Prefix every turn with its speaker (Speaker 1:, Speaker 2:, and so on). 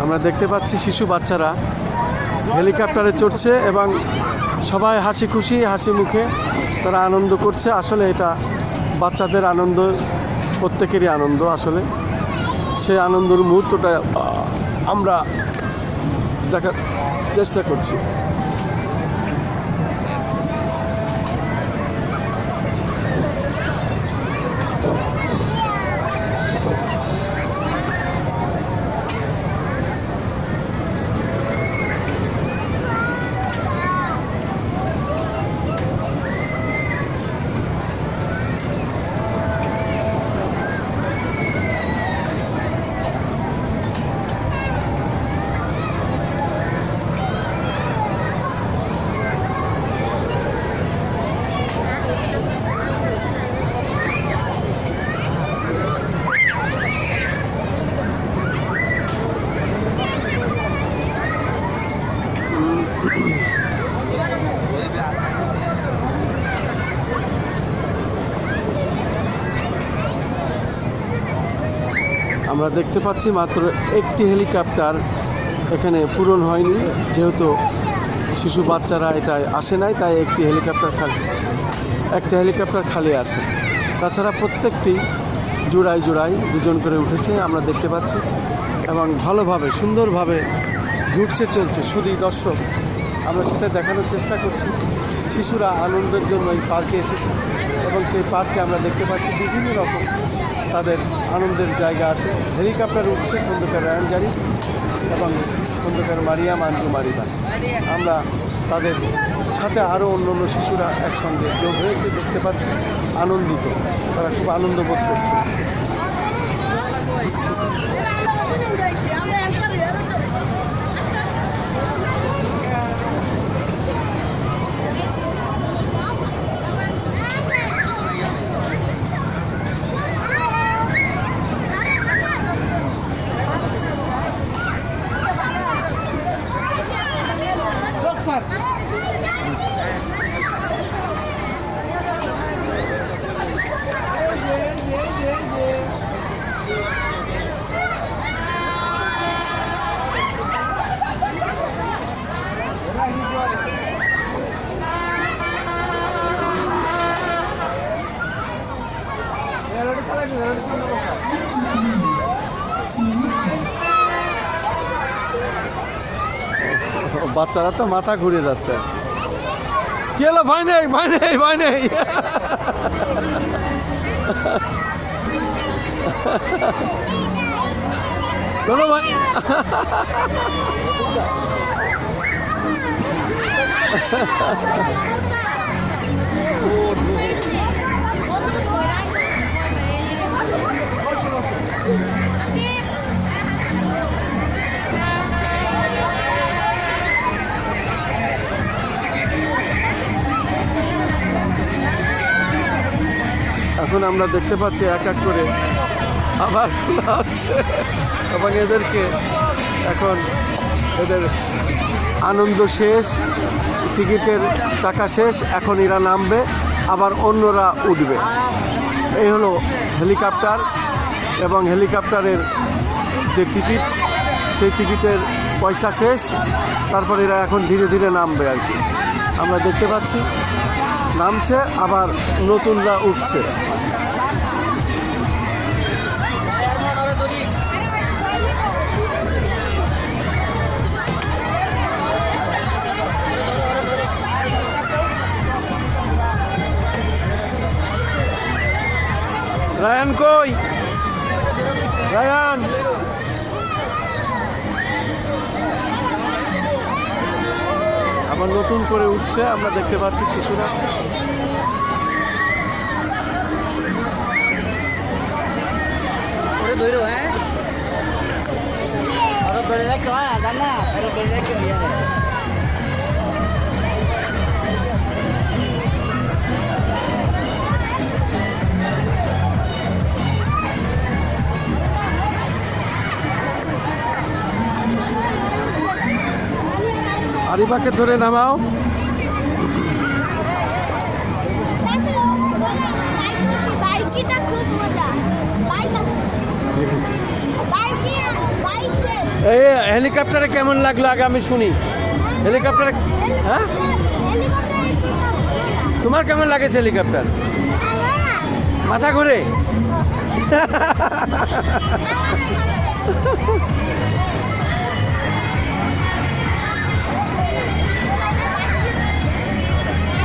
Speaker 1: আমরা দেখতে পাচ্ছি শিশু বাচ্চারা হেলিকপ্টারে চড়ছে এবং সবাই হাসি খুশি হাসি মুখে তারা আনন্দ করছে। আসলে এটা বাচ্চাদের আনন্দ, প্রত্যেকেরই আনন্দ। আসলে সেই আনন্দের মুহূর্তটা আমরা দেখার চেষ্টা করছি। আমরা দেখতে পাচ্ছি মাত্র একটি হেলিকপ্টার এখানে পূরণ হয়নি, যেহেতু শিশু বাচ্চারা এটায় আসে নাই, তাই একটা হেলিকপ্টার খালি আছে। তাছাড়া প্রত্যেকটি জোড়ায় জোড়ায় দুজন করে উঠেছে আমরা দেখতে পাচ্ছি এবং ভালোভাবে সুন্দরভাবে ঘুরছে চলছে। শুধুই দর্শক আমরা সেটা দেখানোর চেষ্টা করছি। শিশুরা আনন্দের জন্য এই পার্কে এসেছে এবং সেই পার্কে আমরা দেখতে পাচ্ছি বিভিন্ন রকম তাদের আনন্দের জায়গা আছে। হেলিকপ্টার উঠছে খন্দকার রায়ান জারি এবং খন্দকার মারিয়াম আনজু মারিবা। আমরা তাদের সাথে আরও অন্য অন্য শিশুরা একসঙ্গে যোগ হয়েছে দেখতে পাচ্ছি, আনন্দিত, তারা খুব আনন্দ বোধ করছে। বাচ্চারা তো মাথা ঘুরে যাচ্ছে। কি হলো? ভয় নেই, ভয় নেই, ভয় নেই। কোনো ভয়। এখন আমরা দেখতে পাচ্ছি এক এক করে আবার খোলা হচ্ছে এবং এদেরকে এখন এদের আনন্দ শেষ, টিকিটের টাকা শেষ, এখন এরা নামবে, আবার অন্যরা উঠবে। এই হলো হেলিকপ্টার এবং হেলিকপ্টারের যে টিকিট, সেই টিকিটের পয়সা শেষ, তারপর এরা এখন ধীরে ধীরে নামবে আর কি। আমরা দেখতে পাচ্ছি নামছে, আবার নতুনরা উঠছে। রায়ান কই? রায়ান আবার নতুন করে উঠছে, আমরা দেখতে পাচ্ছি শিশুরা। আরিবাকে ধরে নামাও।
Speaker 2: বাইকটা খুব মজা।
Speaker 1: এই হেলিকপ্টারে কেমন লাগলো আগে আমি শুনি। হেলিকপ্টারে হ্যাঁ তোমার কেমন লাগেছে হেলিকপ্টার? মাথা ঘুরে?